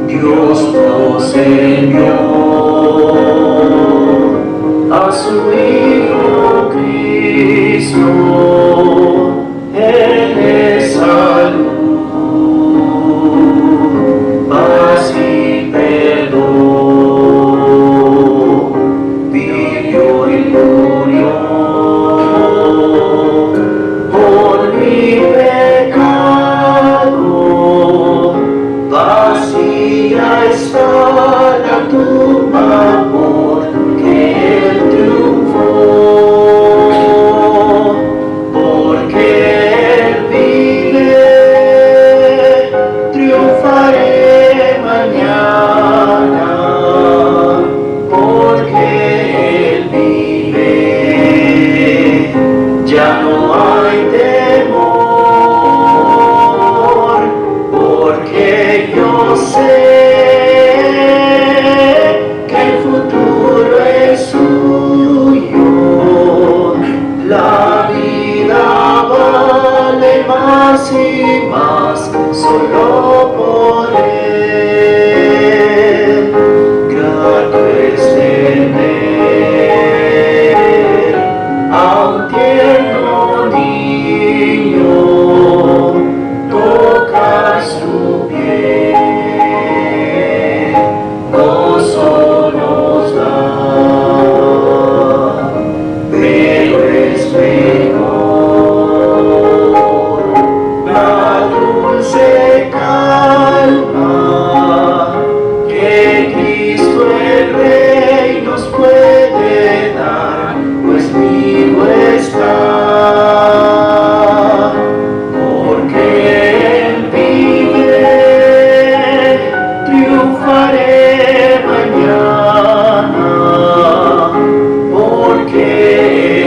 Dios nos envió a su Hijo Cristo, Él es salud, paz y perdón, vivió y murió por mi pecado, vacía está la tumba porque Él triunfó, porque Él vive, triunfaré mañana, porque Él vive, ya no hay temor, porque yo sé que el futuro es suyo, la vida vale más y más solo por Él. Grato es tener a un tierno niño, tocar su piel, gozo nos da, pero es mejor la dulce calma que Cristo el Rey nos puede dar, pues vivo está, porque Él vive, triunfaré mañana, porque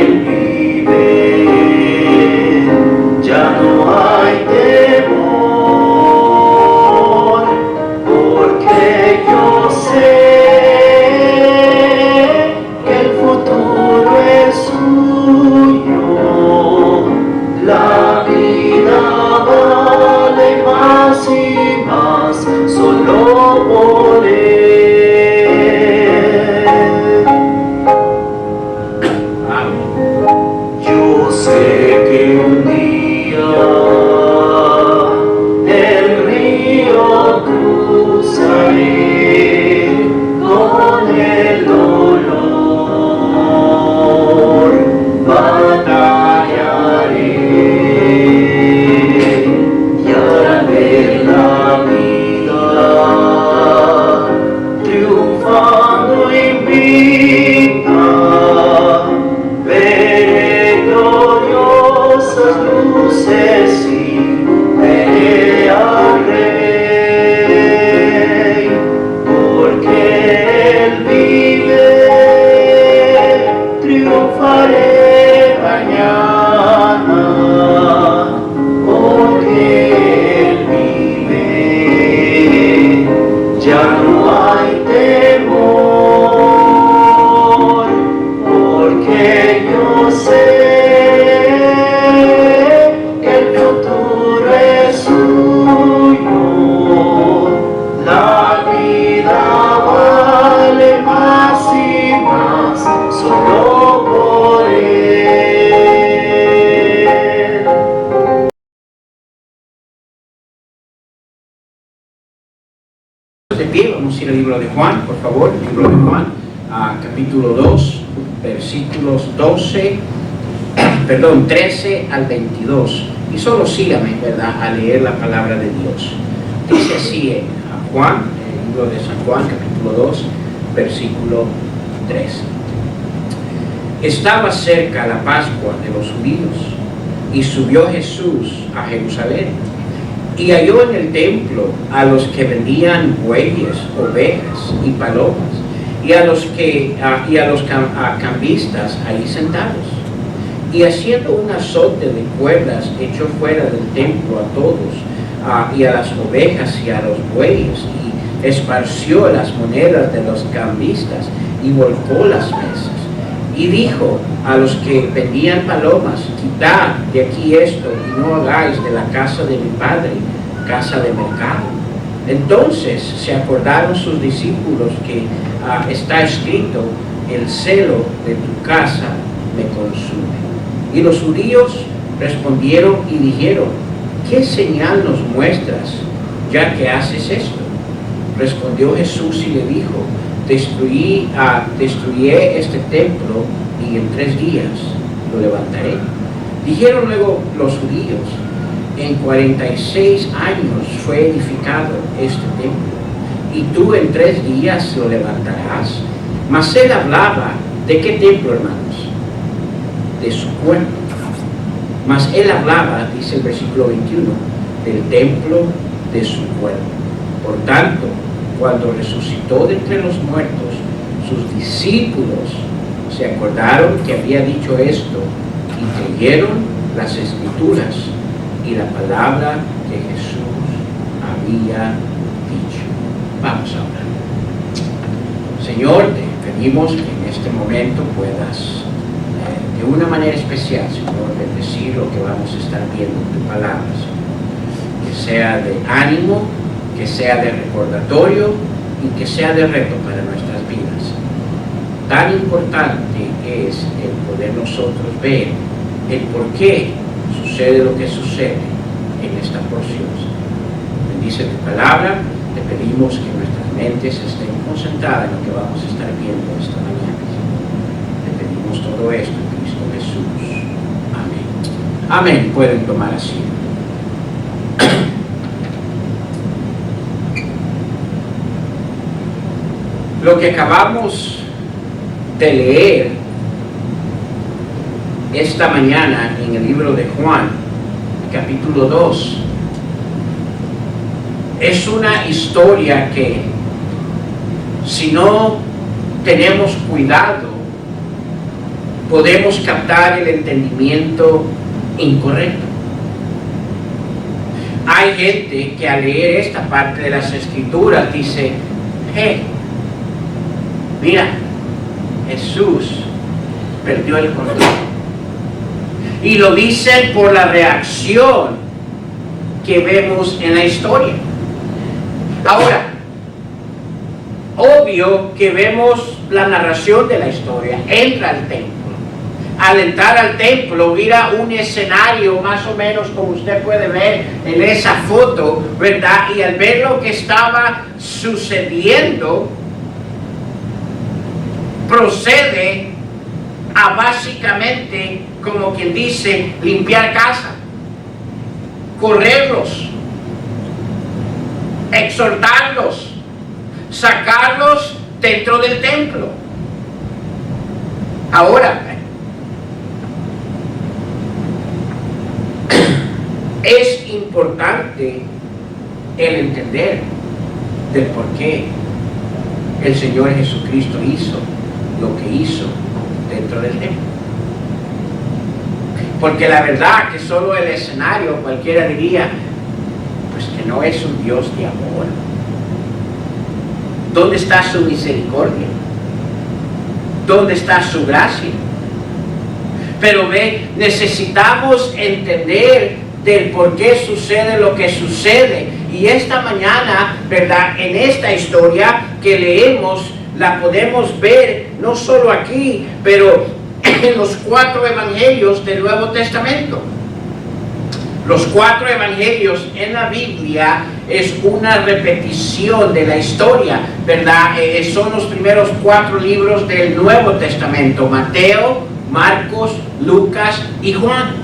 Él vive, ya no hay temor, porque yo sé que el futuro es suyo, la vida vale más y más solo por Él. Yo sé que un día el río cruzaré con el dolor, batallaré y al ver la vida triunfando invicta, veré gloriosas luces y veré al Rey, porque Él vive, triunfaré mañana, porque Él vive, ya no hay temor, porque yo sé que el futuro es suyo, la vida vale más y más solo por Él. De pie, vamos a ir al libro de Juan, por favor, el libro de Juan, capítulo 2, versículos 13 al 22. Y solo sígame, ¿verdad?, a leer la palabra de Dios. Dice así en Juan, el libro de San Juan, capítulo 2, versículo 13. Estaba cerca la Pascua de los judíos, y subió Jesús a Jerusalén, y halló en el templo a los que vendían bueyes, ovejas y palomas, y a los cambistas ahí sentados. Y haciendo un azote de cuerdas, echó fuera del templo a todos, y a las ovejas y a los bueyes, y esparció las monedas de los cambistas, y volcó las mesas. Y dijo a los que vendían palomas: quitad de aquí esto y no hagáis de la casa de mi padre casa de mercado. Entonces se acordaron sus discípulos que está escrito: el celo de tu casa me consume. Y los judíos respondieron y dijeron: ¿qué señal nos muestras ya que haces esto? Respondió Jesús y le dijo: destruiré este templo y en 3 días lo levantaré. Dijeron luego los judíos: en 46 años fue edificado este templo, y tú en 3 días lo levantarás. Mas él hablaba, ¿de qué templo, hermanos? De su cuerpo. Mas él hablaba, dice el versículo 21, del templo de su cuerpo. Por tanto, cuando resucitó de entre los muertos, sus discípulos se acordaron que había dicho esto y creyeron las Escrituras y la palabra que Jesús había dicho. Vamos a orar. Señor, te pedimos que en este momento puedas, de una manera especial, Señor, bendecir lo que vamos a estar viendo en tu palabra, Señor. Que sea de ánimo, que sea de recordatorio y que sea de reto para nuestras vidas. Tan importante es el poder nosotros ver el por qué sucede lo que sucede en esta porción. Bendice tu palabra, te pedimos que nuestras mentes estén concentradas en lo que vamos a estar viendo esta mañana. Te pedimos todo esto en Cristo Jesús. Amén. Amén. Pueden tomar asiento. Lo que acabamos de leer esta mañana en el libro de Juan, capítulo 2, es una historia que, si no tenemos cuidado, podemos captar el entendimiento incorrecto. Hay gente que al leer esta parte de las Escrituras dice: hey, mira, Jesús perdió el control. Y lo dicen por la reacción que vemos en la historia. Ahora, obvio que vemos la narración de la historia. Entra al templo. Al entrar al templo, mira un escenario más o menos como usted puede ver en esa foto, ¿verdad? Y al ver lo que estaba sucediendo, procede a básicamente, como quien dice, limpiar casa, correrlos, exhortarlos, sacarlos dentro del templo. Ahora, es importante el entender del por qué el Señor Jesucristo hizo lo que hizo dentro del templo. Porque la verdad que solo el escenario, cualquiera diría, pues que no es un Dios de amor. ¿Dónde está su misericordia? ¿Dónde está su gracia? Pero necesitamos entender del por qué sucede lo que sucede. Y esta mañana, ¿verdad? En esta historia que leemos, la podemos ver no solo aquí, pero en los 4 evangelios del Nuevo Testamento. Los 4 evangelios en la Biblia es una repetición de la historia, ¿verdad? Son los primeros 4 libros del Nuevo Testamento: Mateo, Marcos, Lucas y Juan,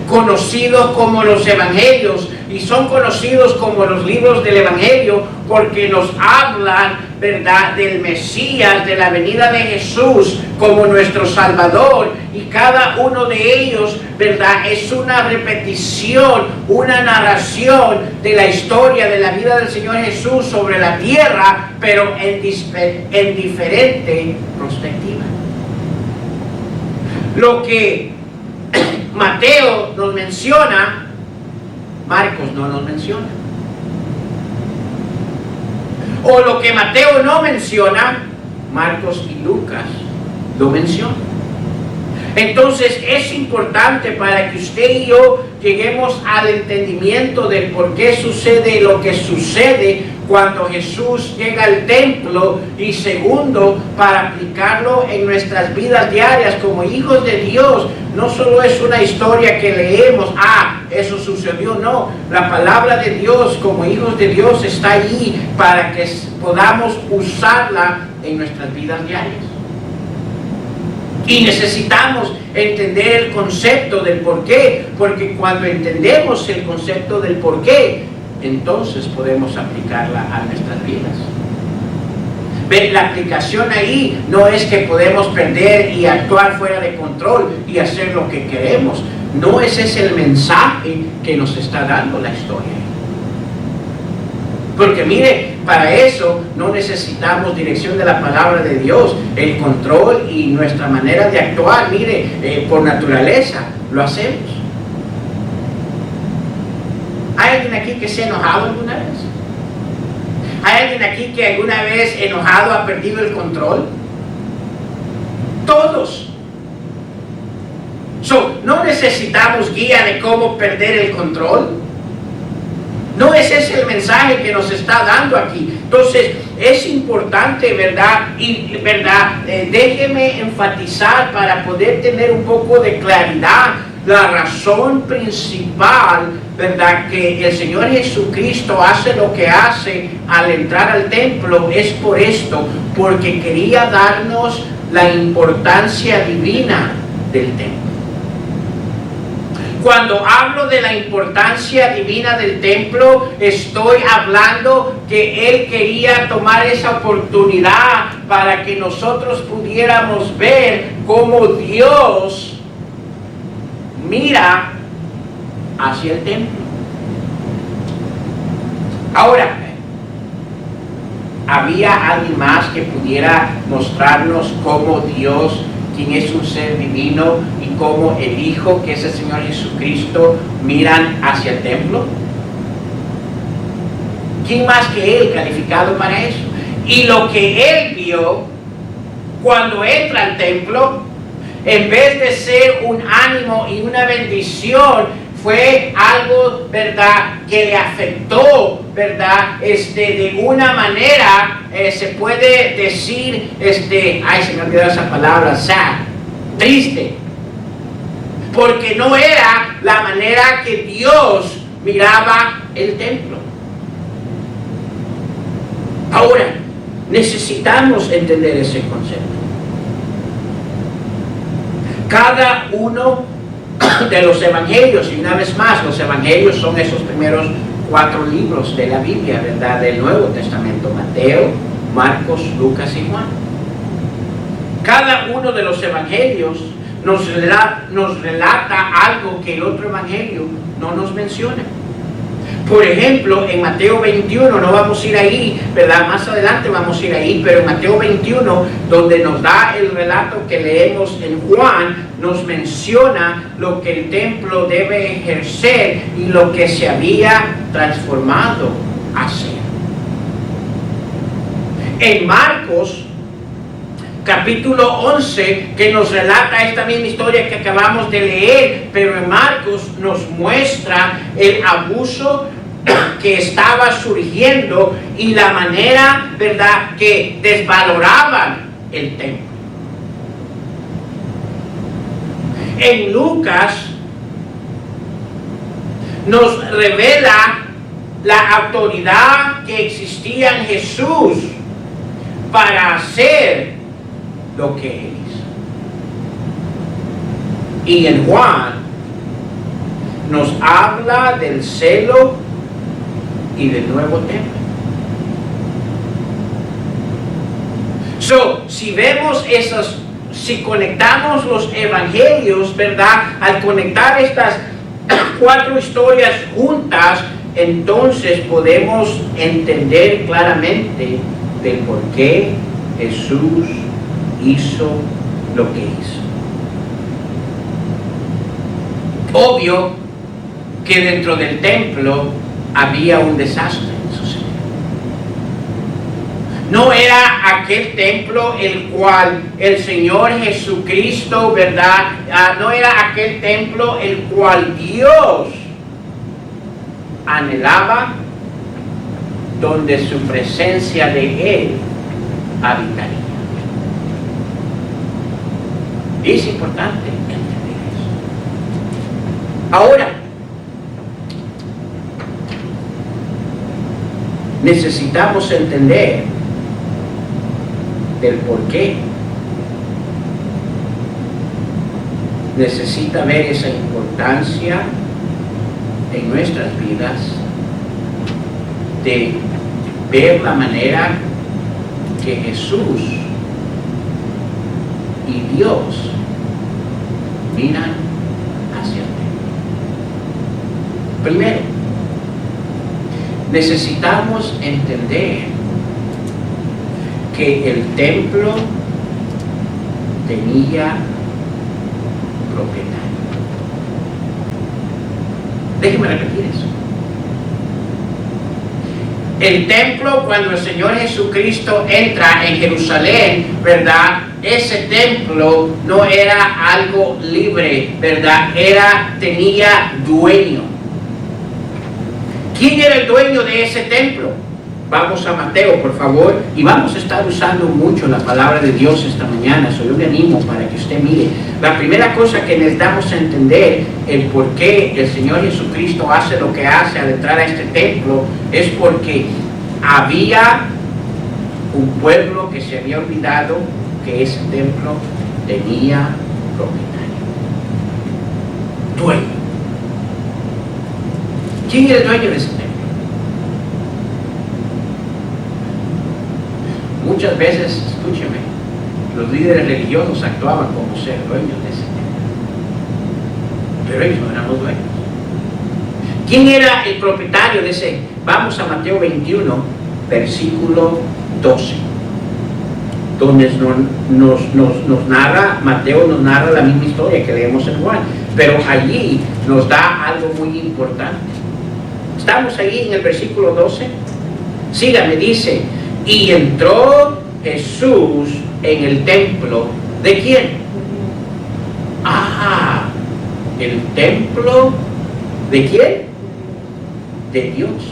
conocidos como los evangelios, y son conocidos como los libros del evangelio porque nos hablan, ¿verdad?, del Mesías, de la venida de Jesús como nuestro Salvador, y cada uno de ellos, ¿verdad?, es una repetición, una narración de la historia de la vida del Señor Jesús sobre la tierra, pero en diferente perspectiva. Lo que Mateo nos menciona, Marcos no nos menciona. O lo que Mateo no menciona, Marcos y Lucas lo mencionan. Entonces es importante para que usted y yo lleguemos al entendimiento del por qué sucede lo que sucede cuando Jesús llega al templo, y segundo, para aplicarlo en nuestras vidas diarias como hijos de Dios. No solo es una historia que leemos, eso sucedió, no. La palabra de Dios como hijos de Dios está ahí para que podamos usarla en nuestras vidas diarias. Y necesitamos entender el concepto del por qué, porque cuando entendemos el concepto del por qué, entonces podemos aplicarla a nuestras vidas. Ven, la aplicación ahí no es que podemos perder y actuar fuera de control y hacer lo que queremos. No, ese es el mensaje que nos está dando la historia. Porque mire, para eso no necesitamos dirección de la palabra de Dios. El control y nuestra manera de actuar, mire, por naturaleza lo hacemos. ¿Hay alguien aquí que se ha enojado alguna vez? ¿Hay alguien aquí que alguna vez enojado ha perdido el control? Todos. No necesitamos guía de cómo perder el control. No es ese el mensaje que nos está dando aquí. Entonces, es importante, ¿verdad? Y, ¿verdad? Déjeme enfatizar para poder tener un poco de claridad. La razón principal, ¿verdad?, que el Señor Jesucristo hace lo que hace al entrar al templo es por esto, porque quería darnos la importancia divina del templo. Cuando hablo de la importancia divina del templo, estoy hablando que Él quería tomar esa oportunidad para que nosotros pudiéramos ver cómo Dios mira hacia el templo. Ahora, ¿había alguien más que pudiera mostrarnos cómo Dios, quien es un ser divino, y cómo el Hijo, que es el Señor Jesucristo, miran hacia el templo? ¿Quién más que Él calificado para eso? Y lo que Él vio cuando entra al templo, en vez de ser un ánimo y una bendición, fue algo, ¿verdad?, que le afectó, ¿verdad?, de una manera, se puede decir, se me olvidó esa palabra, sad, triste, porque no era la manera que Dios miraba el templo. Ahora, necesitamos entender ese concepto. Cada uno de los evangelios, y una vez más, los evangelios son esos primeros 4 libros de la Biblia, ¿verdad?, del Nuevo Testamento: Mateo, Marcos, Lucas y Juan. Cada uno de los evangelios nos relata algo que el otro evangelio no nos menciona. Por ejemplo, en Mateo 21, no vamos a ir ahí, ¿verdad?, más adelante vamos a ir ahí, pero en Mateo 21, donde nos da el relato que leemos en Juan, nos menciona lo que el templo debe ejercer y lo que se había transformado a ser. En Marcos, capítulo 11, que nos relata esta misma historia que acabamos de leer, pero en Marcos nos muestra el abuso que estaba surgiendo y la manera, ¿verdad?, que desvaloraban el templo. En Lucas nos revela la autoridad que existía en Jesús para hacer lo que Él hizo. Y en Juan nos habla del celo y del nuevo templo. Si vemos si conectamos los evangelios, ¿verdad?, al conectar estas 4 historias juntas, entonces podemos entender claramente del por qué Jesús hizo lo que hizo. Obvio que dentro del templo había un desastre sucedido. No era aquel templo el cual el Señor Jesucristo, ¿verdad? No era aquel templo el cual Dios anhelaba, donde su presencia de Él habitaría. Es importante entender eso. Ahora, necesitamos entender del por qué. Necesita ver esa importancia en nuestras vidas, de ver la manera que Jesús y Dios miran hacia Él. Primero, necesitamos entender que el templo tenía propietario. Déjeme repetir eso. El templo, cuando el Señor Jesucristo entra en Jerusalén, ¿verdad? Ese templo no era algo libre, ¿verdad? Tenía dueño. ¿Quién era el dueño de ese templo? Vamos a Mateo, por favor, y vamos a estar usando mucho la palabra de Dios esta mañana. Yo le animo para que usted mire. La primera cosa que necesitamos entender el por qué el Señor Jesucristo hace lo que hace al entrar a este templo es porque había un pueblo que se había olvidado que ese templo tenía propietario, dueño. ¿Quién era el dueño de ese templo? Muchas veces, escúcheme, los líderes religiosos actuaban como ser dueños de ese templo, pero ellos no eran los dueños. ¿Quién era el propietario de ese? Vamos a Mateo 21, versículo 12, donde Mateo nos narra la misma historia que leemos en Juan, pero allí nos da algo muy importante. Estamos ahí en el versículo 12. Sígame, dice: y entró Jesús en el templo. ¿De quién? El templo ¿de quién? De Dios.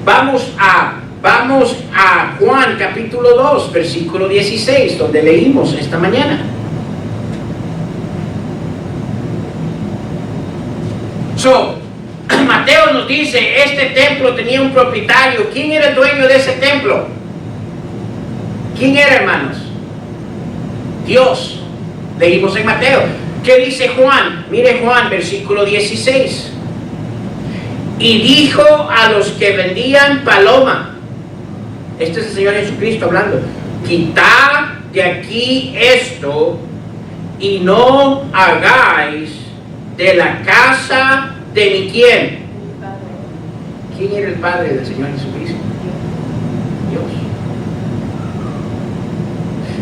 Vamos a Juan capítulo 2, versículo 16, donde leímos esta mañana. Mateo nos dice, este templo tenía un propietario. ¿Quién era el dueño de ese templo? ¿Quién era, hermanos? Dios. Leímos en Mateo. ¿Qué dice Juan? Mire Juan, versículo 16. Y dijo a los que vendían paloma. Este es el Señor Jesucristo hablando. Quitad de aquí esto y no hagáis de la casa de mi ¿quién? ¿Quién era el Padre del Señor Jesucristo? Dios.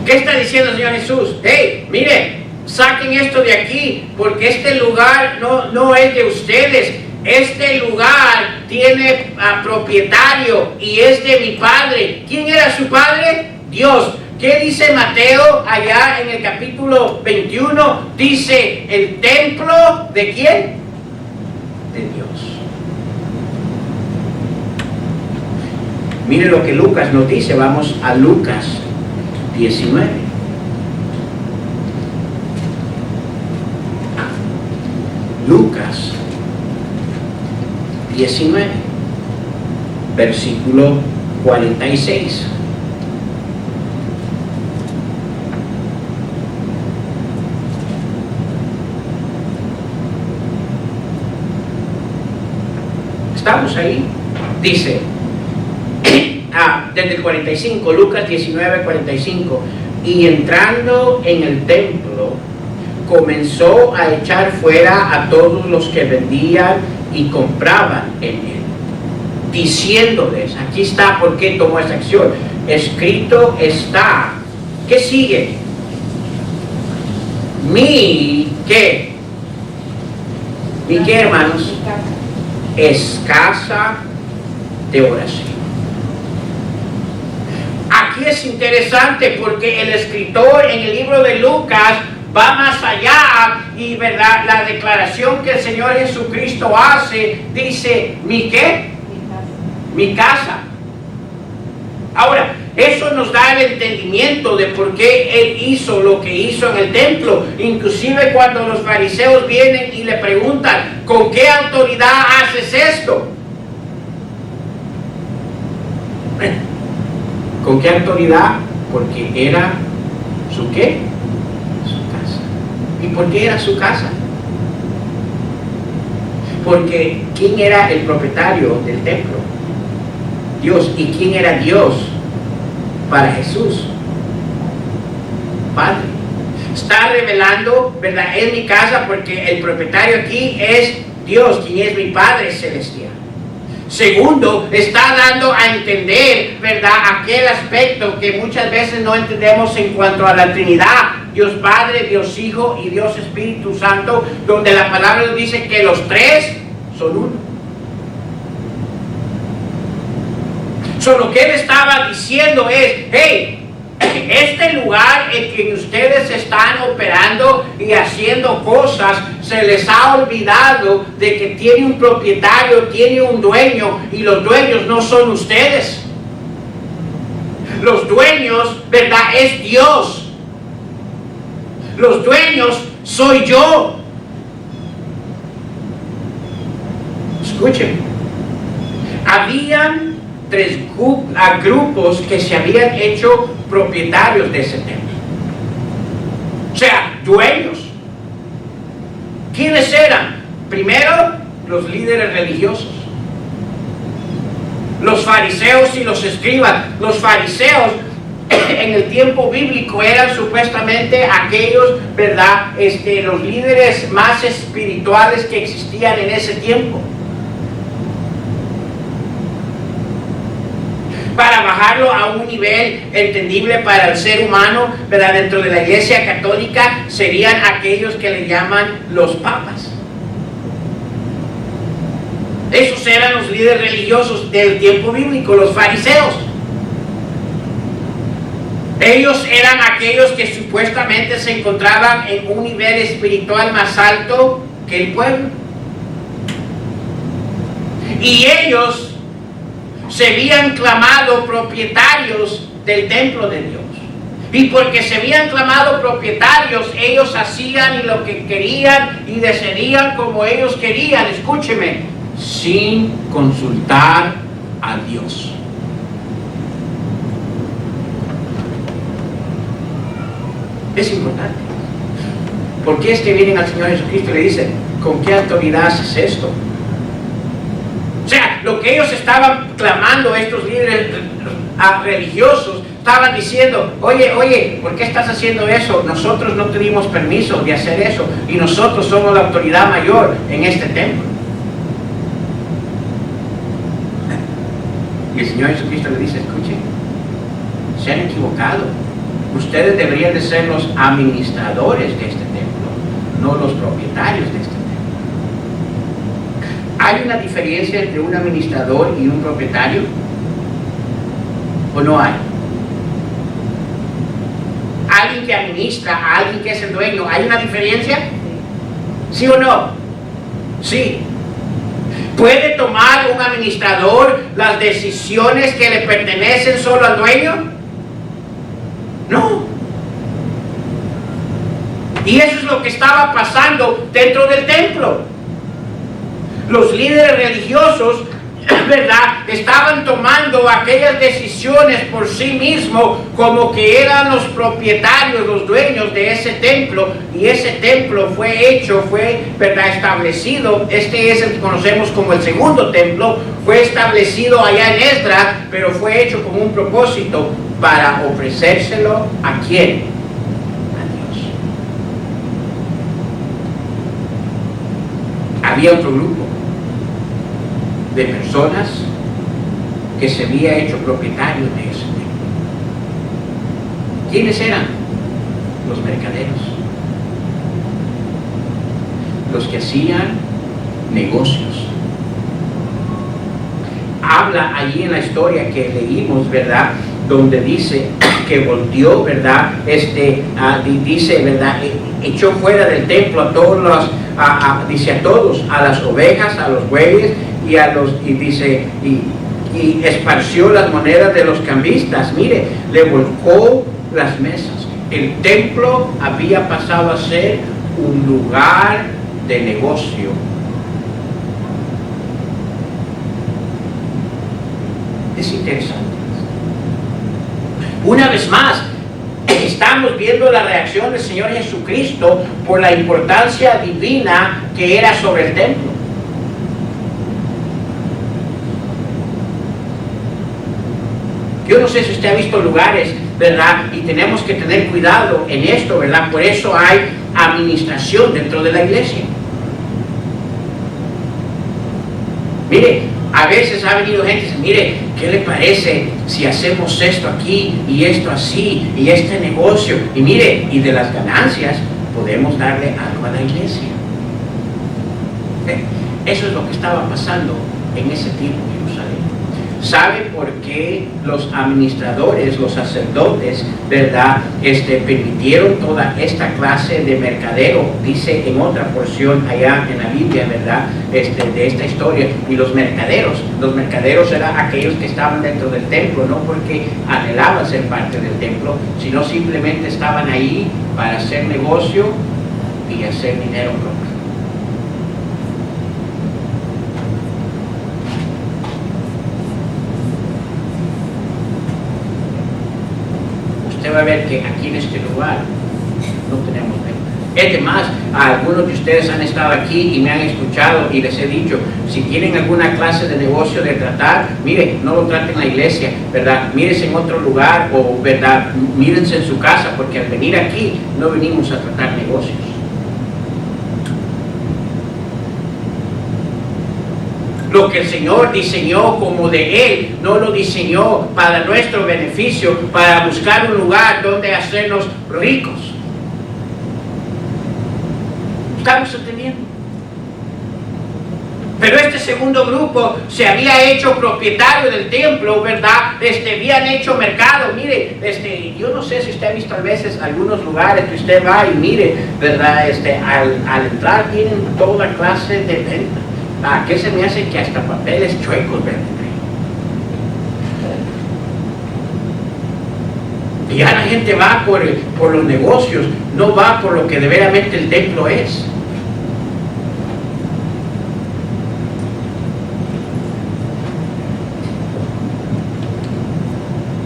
¿Qué está diciendo el Señor Jesús? Hey, mire, saquen esto de aquí, porque este lugar no es de ustedes. Este lugar tiene propietario y es de mi Padre. ¿Quién era su Padre? Dios. ¿Qué dice Mateo allá en el capítulo 21? Dice, ¿el templo de quién? De Dios. Mire lo que Lucas nos dice. Vamos a Lucas 19. Lucas 19, versículo 46. ¿Estamos ahí? Dice, desde el 45, Lucas 19, 45. Y entrando en el templo, comenzó a echar fuera a todos los que vendían y compraban en él, diciéndoles, aquí está por qué tomó esa acción, escrito está. ¿Qué sigue? ¿Qué, hermanos? es casa de oración. Aquí es interesante porque el escritor en el libro de Lucas va más allá y, ¿verdad?, la declaración que el Señor Jesucristo hace, dice, ¿mi qué? Mi casa. Ahora, eso nos da el entendimiento de por qué Él hizo lo que hizo en el templo. Inclusive cuando los fariseos vienen y le preguntan, ¿con qué autoridad haces esto? ¿Con qué autoridad? Porque era su qué? Su casa. ¿Y por qué era su casa? Porque ¿quién era el propietario del templo? Dios. ¿Y quién era Dios para Jesús? Padre. Está revelando, ¿verdad?, en mi casa, porque el propietario aquí es Dios, quien es mi Padre celestial. Segundo, está dando a entender, ¿verdad?, aquel aspecto que muchas veces no entendemos en cuanto a la Trinidad, Dios Padre, Dios Hijo y Dios Espíritu Santo, donde la palabra nos dice que los tres son uno. Lo que él estaba diciendo es, hey, este lugar en que ustedes están operando y haciendo cosas, se les ha olvidado de que tiene un propietario, tiene un dueño, y los dueños no son ustedes. Los dueños, ¿verdad?, es Dios. Los dueños soy yo. Escuchen, habían tres grupos que se habían hecho propietarios de ese templo. O sea, dueños. ¿Quiénes eran? Primero, los líderes religiosos. Los fariseos y los escribas. Los fariseos en el tiempo bíblico eran supuestamente aquellos, ¿verdad?, los líderes más espirituales que existían en ese tiempo. Para bajarlo a un nivel entendible para el ser humano, ¿verdad?, dentro de la Iglesia Católica serían aquellos que le llaman los papas. Esos eran los líderes religiosos del tiempo bíblico, los fariseos. Ellos eran aquellos que supuestamente se encontraban en un nivel espiritual más alto que el pueblo. Y ellos se habían clamado propietarios del templo de Dios. Y porque se habían clamado propietarios, ellos hacían y lo que querían y decidían como ellos querían, escúcheme, sin consultar a Dios. Es importante. Porque es que vienen al Señor Jesucristo y le dicen, ¿con qué autoridad haces esto? O sea, lo que ellos estaban clamando, estos líderes religiosos, estaban diciendo, oye, ¿por qué estás haciendo eso? Nosotros no tuvimos permiso de hacer eso y nosotros somos la autoridad mayor en este templo. Y el Señor Jesucristo le dice, escuchen, se han equivocado. Ustedes deberían de ser los administradores de este templo, no los propietarios de este templo. ¿Hay una diferencia entre un administrador y un propietario? ¿O no hay? Alguien que administra, a alguien que es el dueño, ¿hay una diferencia? ¿Sí o no? Sí. ¿Puede tomar un administrador las decisiones que le pertenecen solo al dueño? No. Y eso es lo que estaba pasando dentro del templo. Los líderes religiosos, ¿verdad?, estaban tomando aquellas decisiones por sí mismos como que eran los propietarios, los dueños de ese templo, y ese templo fue hecho, ¿verdad?, establecido. Este es el que conocemos como el segundo templo. Fue establecido allá en Esdras, pero fue hecho con un propósito para ofrecérselo ¿a quién? A Dios. Había otro grupo de personas que se había hecho propietarios de ese templo. ¿Quiénes eran? Los mercaderos, los que hacían negocios habla allí en la historia que leímos, ¿verdad? Donde dice que volteó, ¿verdad? Dice, ¿verdad? Echó fuera del templo a todos los, dice a todos, a las ovejas, a los bueyes y esparció las monedas de los cambistas. Mire, le volcó las mesas. El templo había pasado a ser un lugar de negocio. Es interesante. Una vez más, estamos viendo la reacción del Señor Jesucristo por la importancia divina que era sobre el templo. Yo no sé si usted ha visto lugares, ¿verdad? Y tenemos que tener cuidado en esto, ¿verdad? Por eso hay administración dentro de la iglesia. Mire, a veces ha venido gente y dice, mire, ¿qué le parece si hacemos esto aquí y esto así y este negocio? Y mire, y de las ganancias podemos darle algo a la iglesia. Eso es lo que estaba pasando en ese tiempo en Jerusalén. ¿Sabe por qué los administradores, los sacerdotes, ¿verdad? Permitieron toda esta clase de mercadeo? Dice en otra porción allá en la Biblia, ¿verdad? De esta historia. Y los mercaderos eran aquellos que estaban dentro del templo, no porque anhelaban ser parte del templo, sino simplemente estaban ahí para hacer negocio y hacer dinero propio. Usted va a ver que aquí en este lugar no tenemos venta. Es más, algunos de ustedes han estado aquí y me han escuchado y les he dicho, si tienen alguna clase de negocio de tratar, mire, no lo traten en la iglesia, ¿verdad? Mírense en otro lugar o, ¿verdad? Mírense en su casa, porque al venir aquí no venimos a tratar negocios. Lo que el Señor diseñó como de Él, no lo diseñó para nuestro beneficio, para buscar un lugar donde hacernos ricos. ¿Estamos entendiendo? Pero este segundo grupo se había hecho propietario del templo, ¿verdad? Habían hecho mercado. Mire, yo no sé si usted ha visto a veces algunos lugares que usted va y mire, ¿verdad? Al entrar tienen toda clase de venta. ¿Qué se me hace que hasta papeles chuecos venden? Y ya la gente va por los negocios, no va por lo que de verdaderamente el templo es.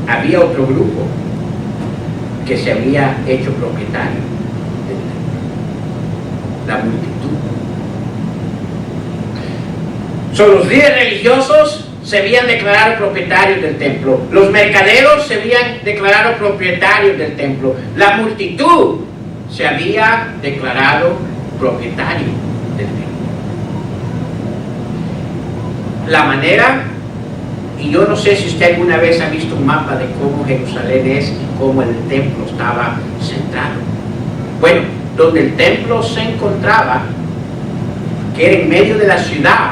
Había otro grupo que se había hecho propietario del templo, la multitud. Los líderes religiosos se habían declarado propietarios del templo. Los mercaderos se habían declarado propietarios del templo. La multitud se había declarado propietario del templo. La manera, y yo no sé si usted alguna vez ha visto un mapa de cómo Jerusalén es y cómo el templo estaba centrado. Bueno, donde el templo se encontraba, que era en medio de la ciudad,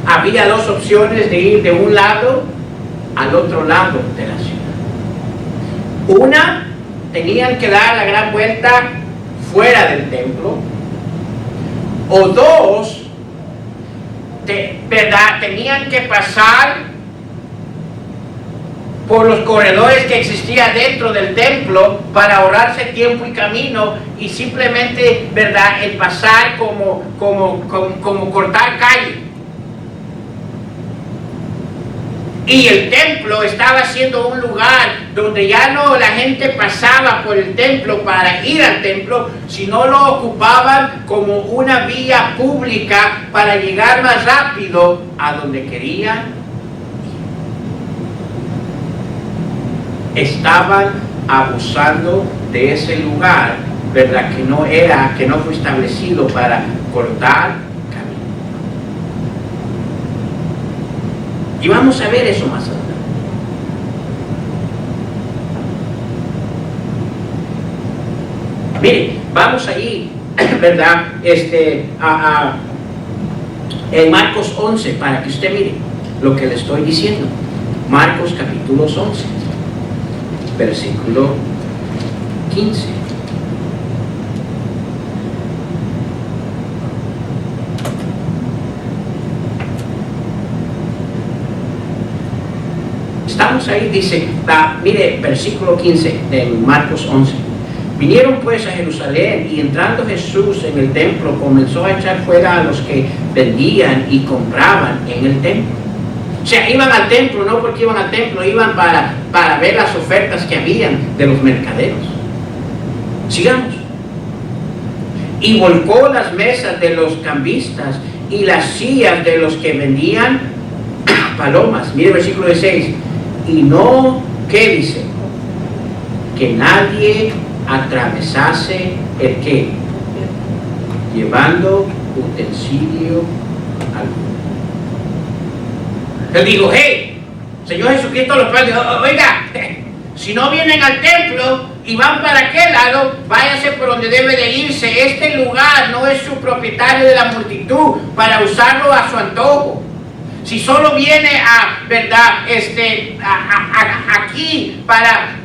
había dos opciones de ir de un lado al otro lado de la ciudad. Una, tenían que dar la gran vuelta fuera del templo. O dos, ¿verdad? Tenían que pasar por los corredores que existían dentro del templo para ahorrarse tiempo y camino y simplemente, ¿verdad? El pasar como cortar calle. Y el templo estaba siendo un lugar donde ya no la gente pasaba por el templo para ir al templo, sino lo ocupaban como una vía pública para llegar más rápido a donde querían ir. Estaban abusando de ese lugar, ¿verdad? Que no fue establecido para cortar. Y vamos a ver eso más adelante. Mire, vamos allí, ¿verdad? En Marcos 11, para que usted mire lo que le estoy diciendo. Marcos capítulo 11, versículo 15. Estamos ahí, dice, mire, versículo 15 de Marcos 11. Vinieron pues a Jerusalén y entrando Jesús en el templo comenzó a echar fuera a los que vendían y compraban en el templo. O sea, iban al templo, no porque iban al templo, iban para ver las ofertas que habían de los mercaderos. Sigamos. Y volcó las mesas de los cambistas y las sillas de los que vendían palomas. Mire el versículo 16. Y no, ¿qué dice? Que nadie atravesase el que, llevando utensilio alguno. Él dijo, hey, Señor Jesucristo los padres, oiga, si no vienen al templo y van para aquel lado, váyase por donde debe de irse. Este lugar no es su propietario de la multitud para usarlo a su antojo. Si solo viene a, ¿verdad? Aquí para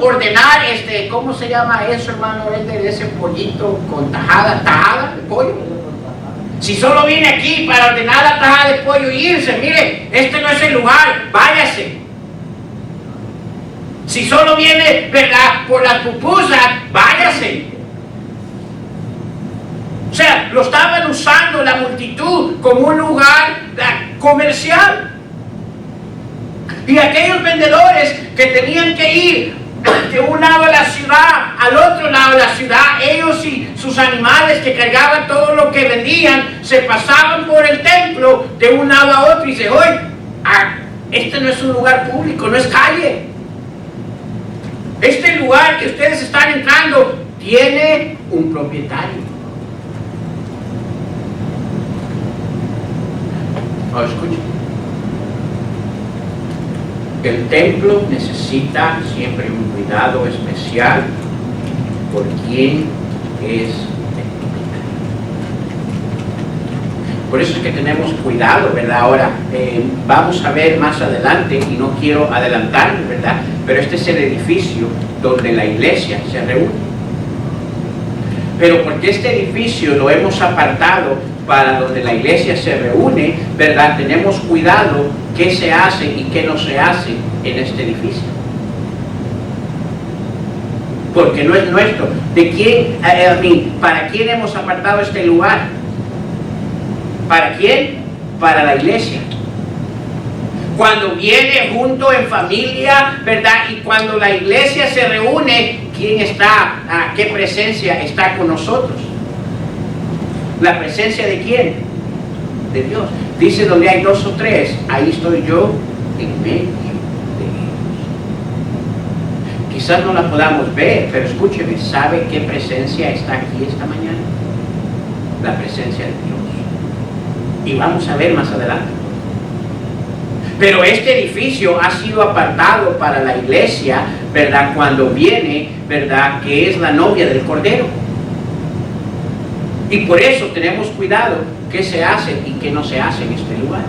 ordenar, ¿cómo se llama eso, hermano? De ese pollito con tajada de pollo. Si solo viene aquí para ordenar la tajada de pollo y irse, mire, este no es el lugar, váyase. Si solo viene, ¿verdad?, por las pupusas, váyase. O sea, lo estaban usando la multitud como un lugar comercial. Y aquellos vendedores que tenían que ir de un lado de la ciudad al otro lado de la ciudad, ellos y sus animales que cargaban todo lo que vendían, se pasaban por el templo de un lado a otro y dice, oye, este no es un lugar público, no es calle. Este lugar que ustedes están entrando tiene un propietario. Ahora escuchen. El templo necesita siempre un cuidado especial por quién es el propietario. Por eso es que tenemos cuidado, ¿verdad? Ahora, vamos a ver más adelante, y no quiero adelantarme, ¿verdad? Pero este es el edificio donde la iglesia se reúne. Pero porque este edificio lo hemos apartado para donde la iglesia se reúne, ¿verdad? Tenemos cuidado qué se hace y qué no se hace en este edificio. Porque no es nuestro. ¿De quién? ¿Para quién hemos apartado este lugar? ¿Para quién? Para la iglesia. Cuando viene junto en familia, ¿verdad? Y cuando la iglesia se reúne, ¿quién está? ¿Qué presencia está con nosotros? ¿La presencia de quién? De Dios. Dice, donde hay dos o tres, ahí estoy yo en medio de ellos. Quizás no la podamos ver, pero escúcheme, ¿sabe qué presencia está aquí esta mañana? La presencia de Dios. Y vamos a ver más adelante. Pero este edificio ha sido apartado para la iglesia, ¿verdad? Cuando viene, ¿verdad? Que es la novia del Cordero. Y por eso tenemos cuidado qué se hace y qué no se hace en este lugar.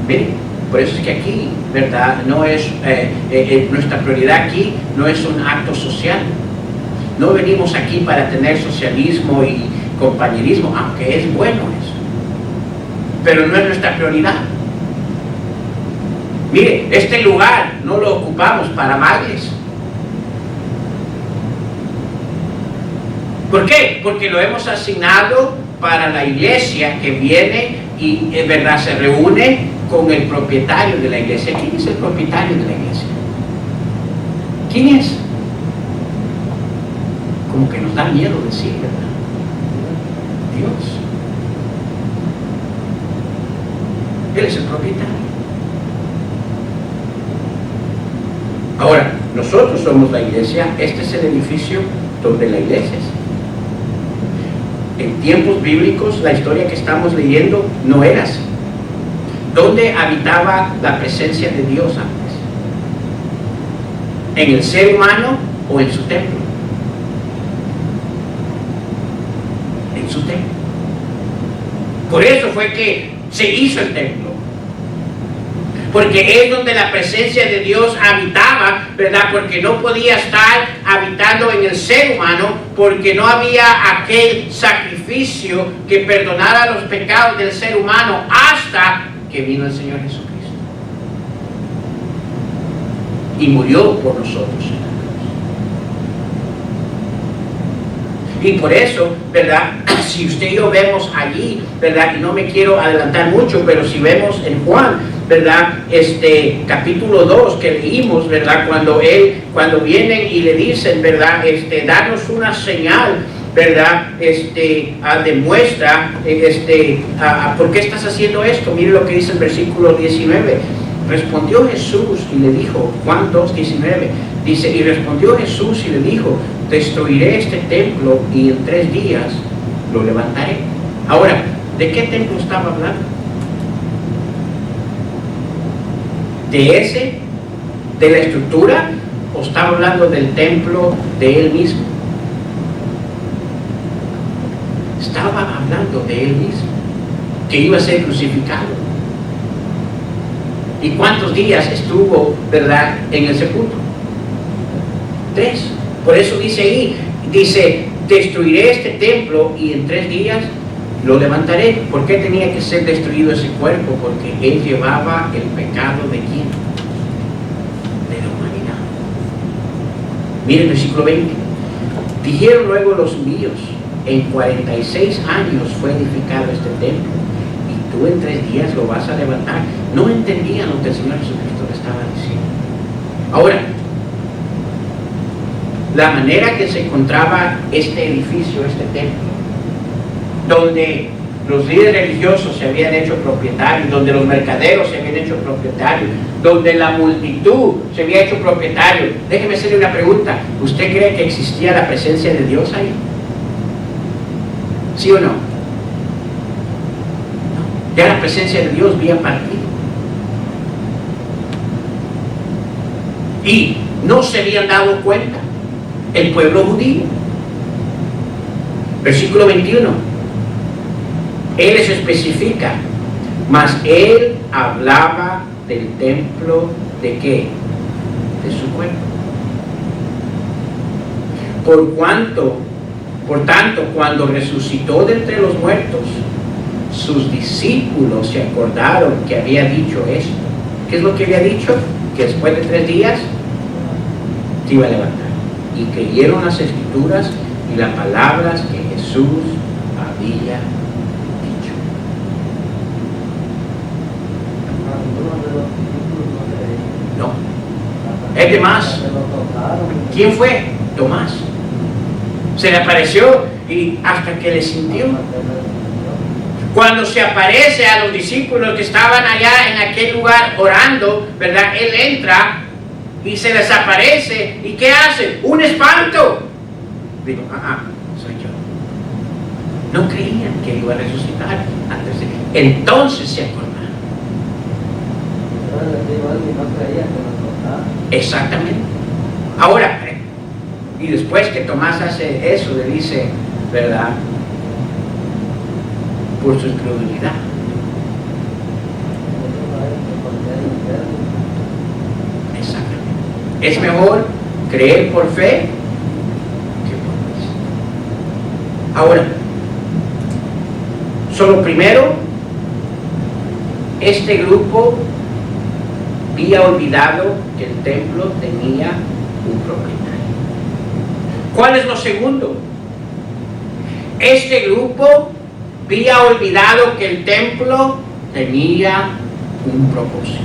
Miren, por eso es que aquí, ¿verdad? No es, nuestra prioridad aquí no es un acto social. No venimos aquí para tener socialismo y compañerismo, aunque es bueno eso. Pero no es nuestra prioridad. Mire, este lugar no lo ocupamos para bailes. ¿Por qué? Porque lo hemos asignado para la iglesia que viene y, ¿verdad?, se reúne con el propietario de la iglesia. ¿Quién es el propietario de la iglesia? ¿Quién es? Como que nos da miedo decir, ¿verdad? Dios. Él es el propietario. Ahora, nosotros somos la iglesia. Este es el edificio donde la iglesia es. En tiempos bíblicos, la historia que estamos leyendo no era así. ¿Dónde habitaba la presencia de Dios antes? ¿En el ser humano o en su templo? En su templo. Por eso fue que se hizo el templo. Porque es donde la presencia de Dios habitaba, ¿verdad? Porque no podía estar habitando en el ser humano, porque no había aquel sacrificio que perdonara los pecados del ser humano hasta que vino el Señor Jesucristo. Y murió por nosotros. Y por eso, ¿verdad? Si usted y yo vemos allí, ¿verdad? Y no me quiero adelantar mucho, pero si vemos en Juan, ¿verdad? Capítulo 2 que leímos, ¿verdad? Cuando vienen y le dicen, ¿verdad? Darnos una señal, ¿verdad? Demuestra, ¿por qué estás haciendo esto? Mire lo que dice el versículo 19. Respondió Jesús y le dijo, Juan 2:19, dice, y respondió Jesús y le dijo, destruiré este templo y en 3 días lo levantaré. Ahora, ¿de qué templo estaba hablando? ¿De la estructura? ¿O estaba hablando del templo de él mismo? Estaba hablando de él mismo, que iba a ser crucificado. ¿Y cuántos días estuvo, verdad, en el sepulcro? 3. Por eso dice ahí, dice, destruiré este templo y en 3 días lo levantaré. ¿Por qué tenía que ser destruido ese cuerpo? Porque él llevaba el pecado de quién? De la humanidad. Miren el versículo 20. Dijeron luego los míos, en 46 años fue edificado este templo, y tú en 3 días lo vas a levantar. No entendían lo que el Señor Jesucristo le estaba diciendo. Ahora, la manera que se encontraba este edificio, este templo, donde los líderes religiosos se habían hecho propietarios, donde los mercaderos se habían hecho propietarios, donde la multitud se había hecho propietario. Déjeme hacerle una pregunta. ¿Usted cree que existía la presencia de Dios ahí? ¿Sí o no? Ya la presencia de Dios había partido. Y no se habían dado cuenta el pueblo judío. Versículo 21. Él les especifica, mas él hablaba del templo de ¿qué? De su cuerpo. Por tanto, cuando resucitó de entre los muertos, sus discípulos se acordaron que había dicho esto. ¿Qué es lo que había dicho? Que después de 3 días se iba a levantar. Y creyeron las escrituras y las palabras que Jesús había dicho. No. Es Tomás. ¿Quién fue? Tomás. Se le apareció y hasta que le sintió. Cuando se aparece a los discípulos que estaban allá en aquel lugar orando, ¿verdad? Él entra y se les aparece. ¿Y qué hace? ¡Un espanto! Digo, soy yo. No creían que iba a resucitar antes de... Entonces se acordaron. Exactamente. Ahora, y después que Tomás hace eso, le dice, ¿verdad? Por su incredulidad. Exactamente. Es mejor creer por fe que por vista. Ahora, solo primero, este grupo había olvidado que el templo tenía un propietario. ¿Cuál es lo segundo? Este grupo había olvidado que el templo tenía un propósito.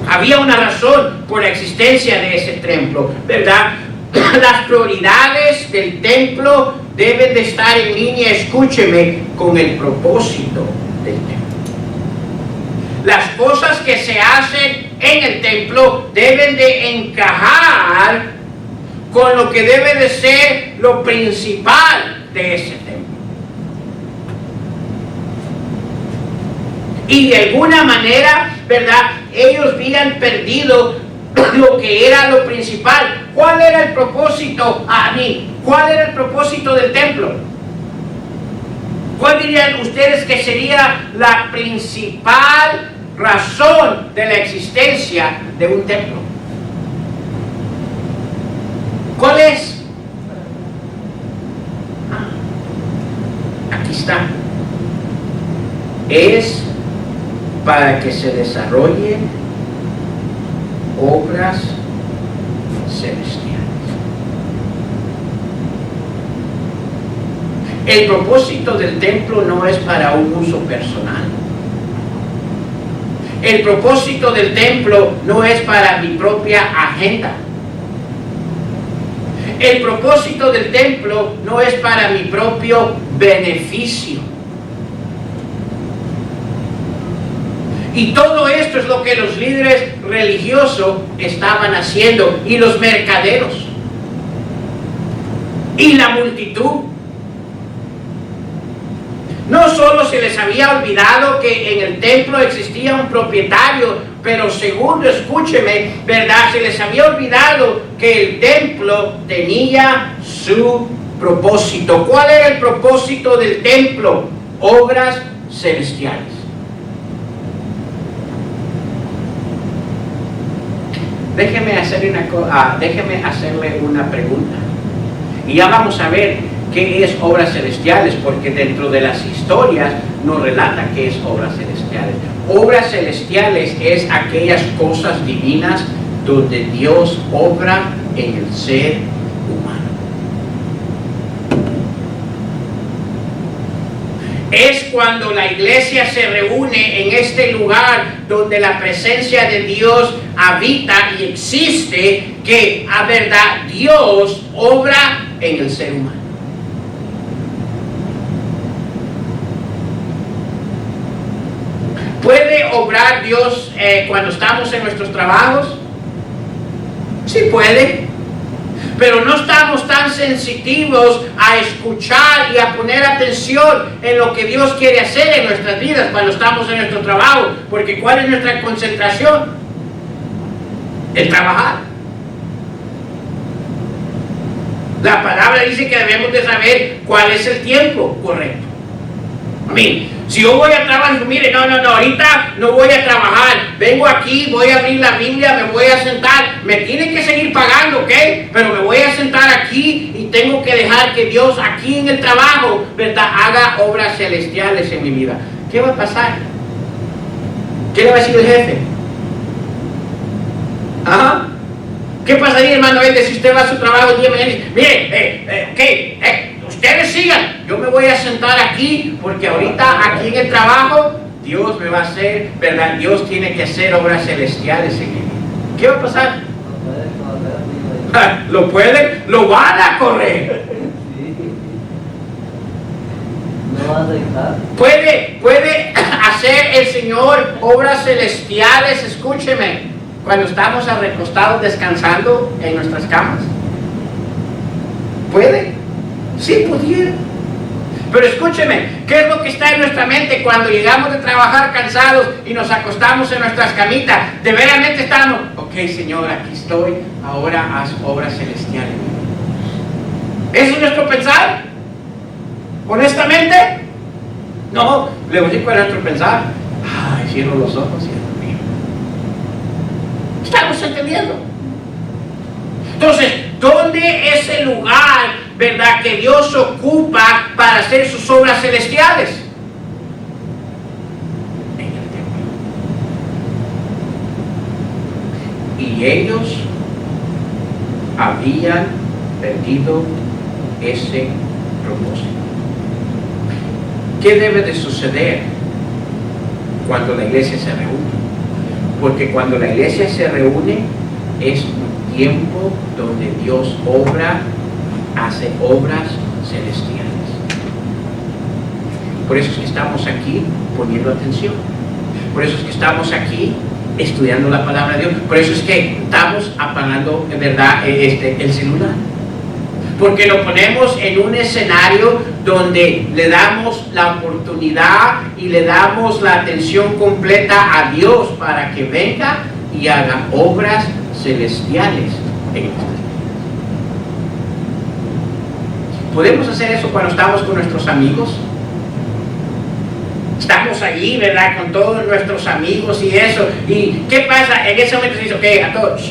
Había una razón por la existencia de ese templo, ¿verdad? Las prioridades del templo deben de estar en línea, escúcheme, con el propósito del templo. Las cosas que se hacen en el templo deben de encajar con lo que debe de ser lo principal de ese templo. Y de alguna manera, ¿verdad? Ellos habían perdido lo que era lo principal. ¿Cuál era el propósito? ¿Cuál era el propósito del templo? ¿Cuál dirían ustedes que sería la principal razón de la existencia de un templo? ¿Cuál es? Aquí está. Es para que se desarrollen obras celestiales. El propósito del templo no es para un uso personal. El propósito del templo no es para mi propia agenda. El propósito del templo no es para mi propio beneficio. Y todo esto es lo que los líderes religiosos estaban haciendo, y los mercaderos, y la multitud. No solo se les había olvidado que en el templo existía un propietario, pero segundo, escúcheme, ¿verdad? Se les había olvidado que el templo tenía su propósito. ¿Cuál era el propósito del templo? Obras celestiales. Déjeme hacerle una pregunta. Y ya vamos a ver qué es obras celestiales, porque dentro de las historias nos relata qué es obras celestiales. Obras celestiales es aquellas cosas divinas donde Dios obra en el ser humano. Es cuando la iglesia se reúne en este lugar donde la presencia de Dios habita y existe, que a verdad Dios obra en el ser humano. ¿Puede obrar Dios cuando estamos en nuestros trabajos? Sí puede. Pero no estamos tan sensitivos a escuchar y a poner atención en lo que Dios quiere hacer en nuestras vidas cuando estamos en nuestro trabajo. Porque ¿cuál es nuestra concentración? El trabajar. La palabra dice que debemos de saber cuál es el tiempo correcto. Amén. Si yo voy a trabajar, mire, no, ahorita no voy a trabajar, vengo aquí, voy a abrir la Biblia, me voy a sentar, me tienen que seguir pagando, ¿ok? Pero me voy a sentar aquí y tengo que dejar que Dios aquí en el trabajo, ¿verdad?, haga obras celestiales en mi vida. ¿Qué va a pasar? ¿Qué le va a decir el jefe? ¿Ah? ¿Qué pasaría, hermano, si usted va a su trabajo el día de mañana y dice, mire, ustedes sigan, yo me voy a sentar aquí porque ahorita aquí en el trabajo Dios me va a hacer, ¿verdad? Dios tiene que hacer obras celestiales en mí. ¿Qué va a pasar? ¿Lo pueden? Lo van a correr. ¿Puede hacer el Señor obras celestiales? Escúcheme, cuando estamos recostados descansando en nuestras camas. ¿Puede? Sí, pudiera. Pero escúcheme, ¿qué es lo que está en nuestra mente cuando llegamos de trabajar cansados y nos acostamos en nuestras camitas? De veramente estamos, ok, Señor, aquí estoy, ahora haz obras celestiales. ¿Eso es nuestro pensar? ¿Honestamente? No, le voy a decir cuál es nuestro pensar. Ay, cierro los ojos y dormir. ¿Estamos entendiendo? Entonces, ¿dónde es el lugar, verdad, que Dios ocupa para hacer sus obras celestiales? En el templo. Y ellos habían perdido ese propósito. ¿Qué debe de suceder cuando la iglesia se reúne? Porque cuando la iglesia se reúne es un tiempo donde Dios hace obras celestiales. Por eso es que estamos aquí poniendo atención. Por eso es que estamos aquí estudiando la palabra de Dios. Por eso es que estamos apagando, en verdad, el celular. Porque lo ponemos en un escenario donde le damos la oportunidad y le damos la atención completa a Dios para que venga y haga obras celestiales en nuestras vidas. ¿Podemos hacer eso cuando estamos con nuestros amigos? Estamos allí, ¿verdad? Con todos nuestros amigos y eso. ¿Y qué pasa? En ese momento se dice, ok, a todos,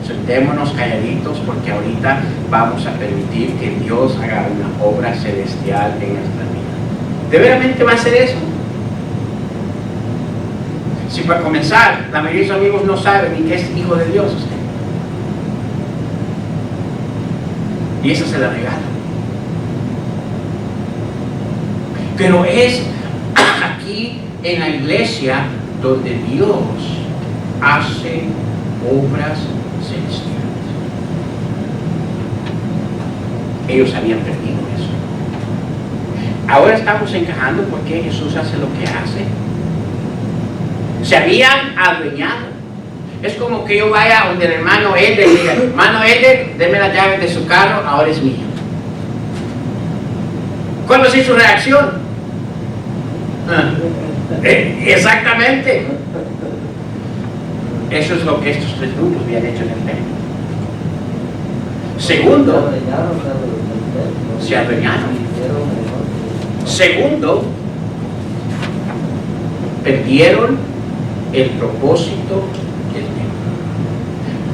sentémonos calladitos porque ahorita vamos a permitir que Dios haga una obra celestial en nuestra vida. ¿De veramente va a hacer eso? Si para comenzar, la mayoría de sus amigos no saben ni que es hijo de Dios usted. Y eso se la regala. Pero es aquí en la iglesia donde Dios hace obras celestiales. Ellos habían perdido eso. Ahora estamos encajando por qué Jesús hace lo que hace. Se habían adueñado. Es como que yo vaya donde el hermano Eder y diga, hermano Eder, deme las llaves de su carro, ahora es mío. ¿Cuál va a ser su reacción? Exactamente. Eso es lo que estos tres grupos habían hecho en el templo. Segundo, se adueñaron. Segundo, perdieron el propósito del templo.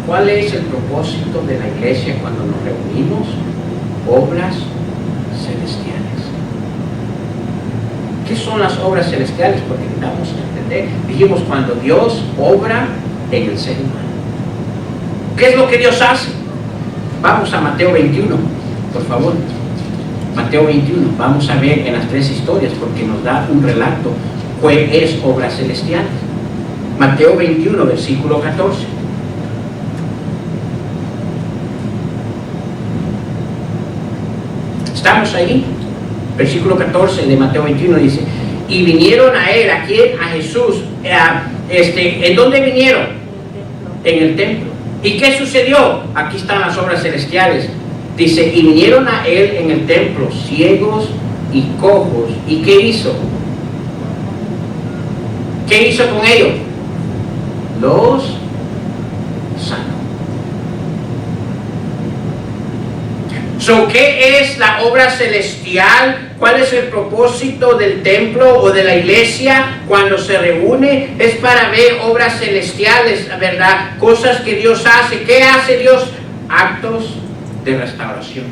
¿Cuál es el propósito de la iglesia cuando nos reunimos? Obras celestiales. ¿Qué son las obras celestiales? Porque necesitamos entender. Dijimos cuando Dios obra en el ser humano. ¿Qué es lo que Dios hace? Vamos a Mateo 21, por favor. Mateo 21, vamos a ver en las tres historias porque nos da un relato qué es obras celestiales. Mateo 21, versículo 14. ¿Estamos ahí? Versículo 14 de Mateo 21 dice, y vinieron a él, ¿a quién? A Jesús. ¿En dónde vinieron? En el templo. ¿Y qué sucedió? Aquí están las obras celestiales. Dice, y vinieron a él en el templo, ciegos y cojos. ¿Y qué hizo? ¿Qué hizo con ellos? Los sanó. So, ¿qué es la obra celestial? ¿Cuál es el propósito del templo o de la iglesia cuando se reúne? Es para ver obras celestiales, ¿verdad? Cosas que Dios hace. ¿Qué hace Dios? Actos de restauración.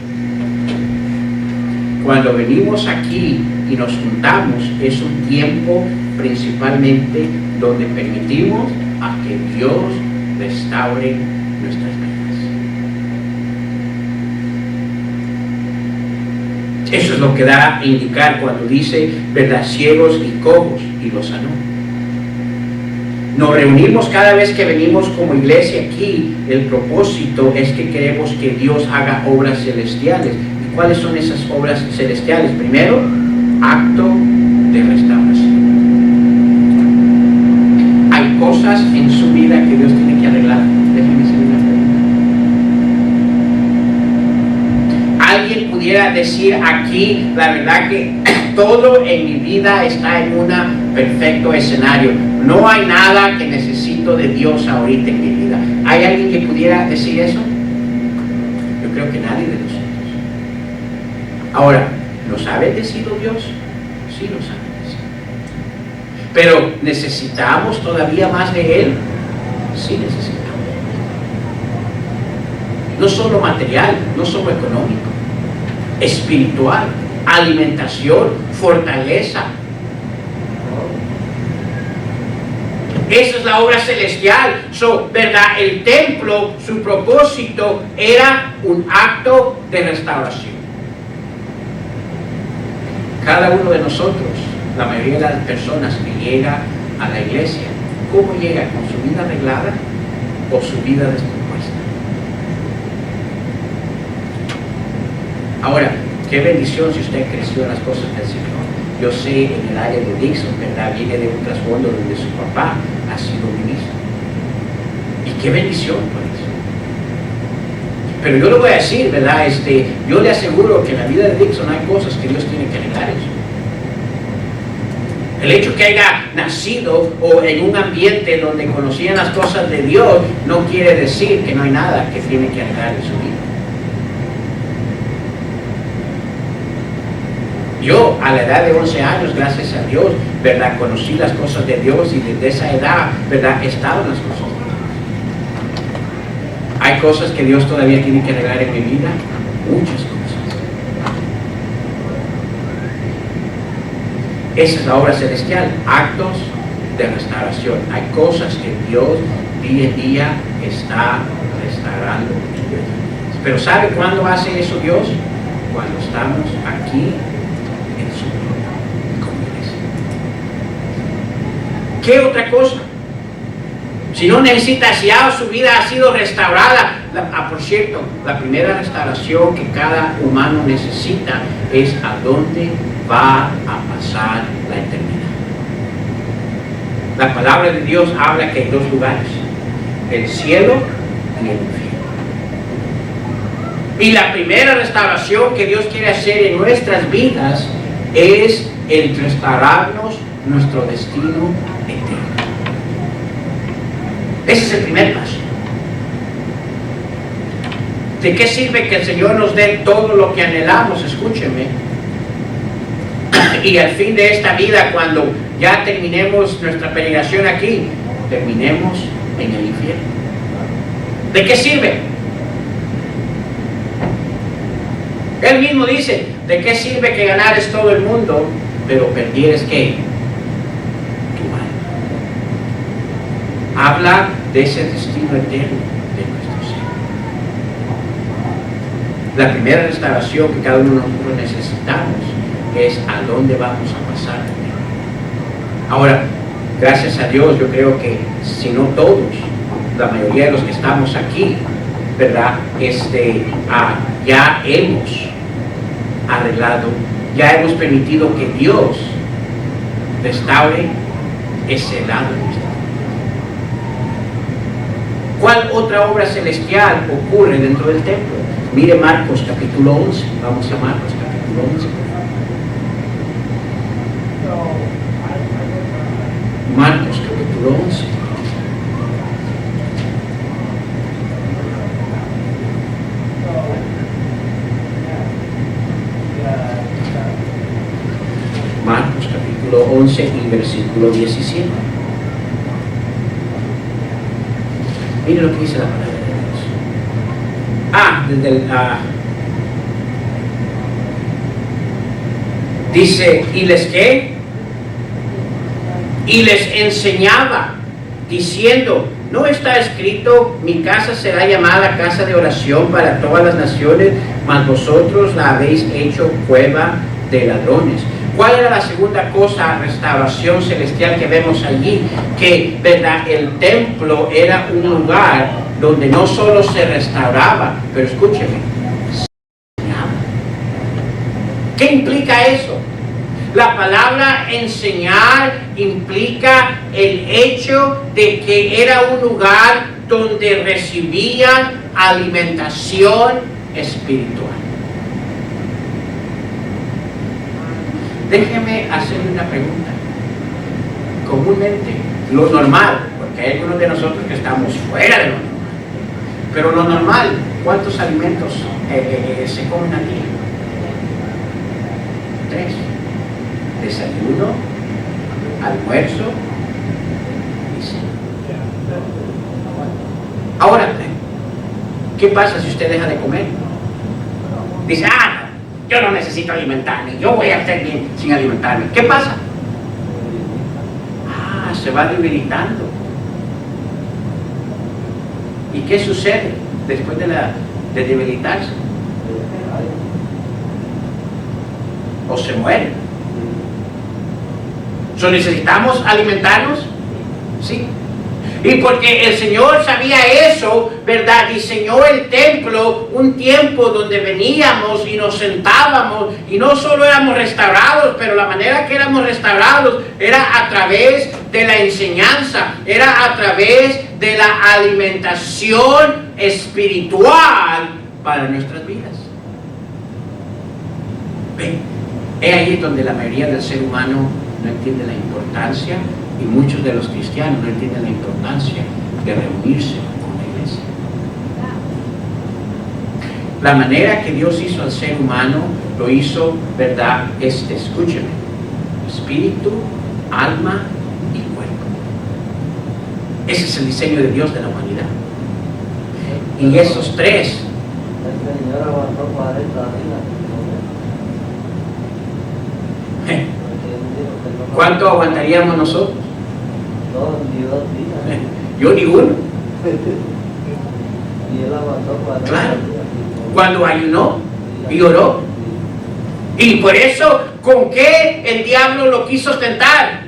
Cuando venimos aquí y nos juntamos, es un tiempo principalmente donde permitimos a que Dios restaure nuestras vidas. Eso es lo que da a indicar cuando dice, ¿verdad? Ciegos y cojos, y los sanó. Nos reunimos cada vez que venimos como iglesia aquí. El propósito es que queremos que Dios haga obras celestiales. ¿Y cuáles son esas obras celestiales? Primero, acto de restauración. Hay cosas en su vida que Dios tiene que arreglar. Déjenme hacer una pregunta. Alguien pudiera decir aquí, la verdad que todo en mi vida está en un perfecto escenario. No hay nada que necesito de Dios ahorita en mi vida. ¿Hay alguien que pudiera decir eso? Yo creo que nadie de nosotros. Ahora, ¿nos ha bendecido Dios? Sí, nos ha bendecido. Pero ¿necesitamos todavía más de Él? Sí, necesitamos. No solo material, no solo económico, espiritual, alimentación, fortaleza. Esa es la obra celestial. ¿Verdad? El templo, su propósito era un acto de restauración. Cada uno de nosotros, la mayoría de las personas que llega a la iglesia, ¿cómo llega? ¿Con su vida arreglada o su vida descompuesta? Ahora, qué bendición si usted creció en las cosas del Señor. Yo sé en el área de Dixon, ¿verdad? Viene de un trasfondo donde su papá ha sido ministro. Y qué bendición por eso. Pero yo le voy a decir, ¿verdad? Yo le aseguro que en la vida de Dixon hay cosas que Dios tiene que arreglar eso. El hecho que haya nacido o en un ambiente donde conocían las cosas de Dios no quiere decir que no hay nada que tiene que arreglar en su vida. Yo, a la edad de 11 años, gracias a Dios, ¿verdad? Conocí las cosas de Dios y desde esa edad, ¿verdad? He estado en las cosas de Dios. Hay cosas que Dios todavía tiene que arreglar en mi vida, muchas cosas. Esa es la obra celestial, actos de restauración. Hay cosas que Dios día en día está restaurando. Pero ¿sabe cuándo hace eso Dios? Cuando estamos aquí en su gloria, como iglesia. ¿Qué otra cosa? Si no necesita, si ya su vida ha sido restaurada, por cierto, la primera restauración que cada humano necesita es a dónde va a pasar la eternidad. La palabra de Dios habla que hay dos lugares, el cielo y el infierno. Y la primera restauración que Dios quiere hacer en nuestras vidas es el restaurarnos nuestro destino eterno. Ese es el primer paso. ¿De qué sirve que el Señor nos dé todo lo que anhelamos? Escúcheme. Y al fin de esta vida, cuando ya terminemos nuestra peregrinación aquí, terminemos en el infierno. ¿De qué sirve? Él mismo dice, ¿de qué sirve que ganares todo el mundo, pero perdieres qué? Tu alma. Habla de ese destino eterno de nuestro ser. La primera restauración que cada uno de nosotros necesitamos es a dónde vamos a pasar. Ahora, gracias a Dios, yo creo que si no todos, la mayoría de los que estamos aquí, ¿verdad? Ya hemos arreglado, ya hemos permitido que Dios restaure ese lado de nuestra vida. ¿Cuál otra obra celestial ocurre dentro del templo? Mire Marcos capítulo 11. Vamos a Marcos capítulo 11. Marcos capítulo 11. Marcos capítulo 11 y versículo 17. Mire lo que dice la palabra de Dios. Dice, ¿y les qué? Y les enseñaba, diciendo, ¿no está escrito, mi casa será llamada casa de oración para todas las naciones, mas vosotros la habéis hecho cueva de ladrones? ¿Cuál era la segunda cosa, restauración celestial que vemos allí? Que, ¿verdad? El templo era un lugar donde no solo se restauraba, pero escúcheme, se enseñaba. ¿Qué implica eso? La palabra enseñar implica el hecho de que era un lugar donde recibían alimentación espiritual. Déjeme hacerle una pregunta. Comúnmente, lo normal, porque hay algunos de nosotros que estamos fuera de lo normal, pero lo normal, ¿cuántos alimentos se comen al día? 3. Desayuno, almuerzo y cena. Ahora, ¿qué pasa si usted deja de comer? Dice, yo no necesito alimentarme, yo voy a estar bien sin alimentarme. ¿Qué pasa? Se va debilitando. ¿Y qué sucede después de debilitarse? O se muere. ¿Necesitamos alimentarnos? Sí. Y porque el Señor sabía eso, ¿verdad? Diseñó el templo, un tiempo donde veníamos y nos sentábamos y no solo éramos restaurados, pero la manera que éramos restaurados era a través de la enseñanza, era a través de la alimentación espiritual para nuestras vidas. Ven, es ahí donde la mayoría del ser humano no entiende la importancia, y muchos de los cristianos no entienden la importancia de reunirse con la iglesia. La manera que Dios hizo al ser humano, lo hizo, ¿verdad? Escúcheme, espíritu, alma y cuerpo. Ese es el diseño de Dios de la humanidad. Y esos tres. El Señor aguantó 40 días. ¿Cuánto aguantaríamos nosotros? 2 días. Yo ni uno. Y él aguantó 40 Claro. días. Cuando ayunó y oró. Y por eso, ¿con qué el diablo lo quiso tentar?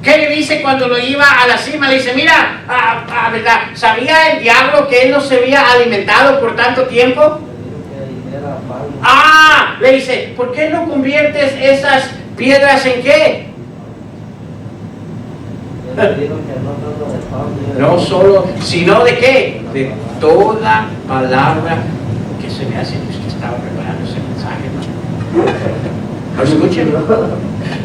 ¿Qué le dice cuando lo iba a la cima? Le dice, mira, ¿verdad? ¿Sabía el diablo que él no se había alimentado por tanto tiempo? Le dice, ¿por qué no conviertes esas piedras en qué? No solo, sino de qué? De toda palabra que se me hace. Usted estaba preparando ese mensaje, ¿no? Escuchen.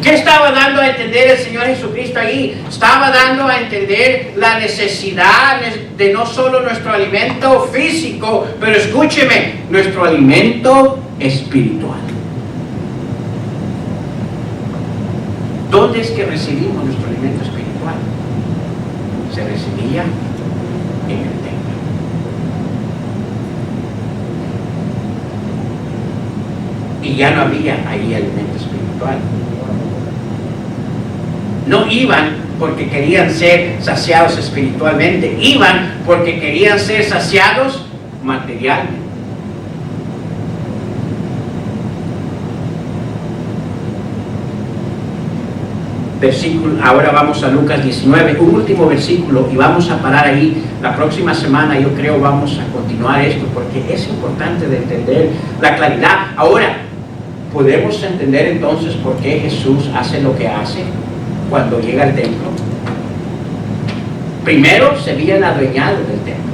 ¿Qué estaba dando a entender el Señor Jesucristo ahí? Estaba dando a entender la necesidad de no solo nuestro alimento físico, pero escúcheme, nuestro alimento espiritual. ¿Dónde es que recibimos nuestro alimento espiritual? Se recibía en el templo. Y ya no había ahí alimento espiritual. No iban porque querían ser saciados espiritualmente, iban porque querían ser saciados materialmente. Ahora vamos a Lucas 19, un último versículo, y vamos a parar ahí. La próxima semana yo creo vamos a continuar esto, porque es importante de entender la claridad. Ahora, ¿podemos entender entonces por qué Jesús hace lo que hace cuando llega al templo? Primero, se habían adueñado del templo.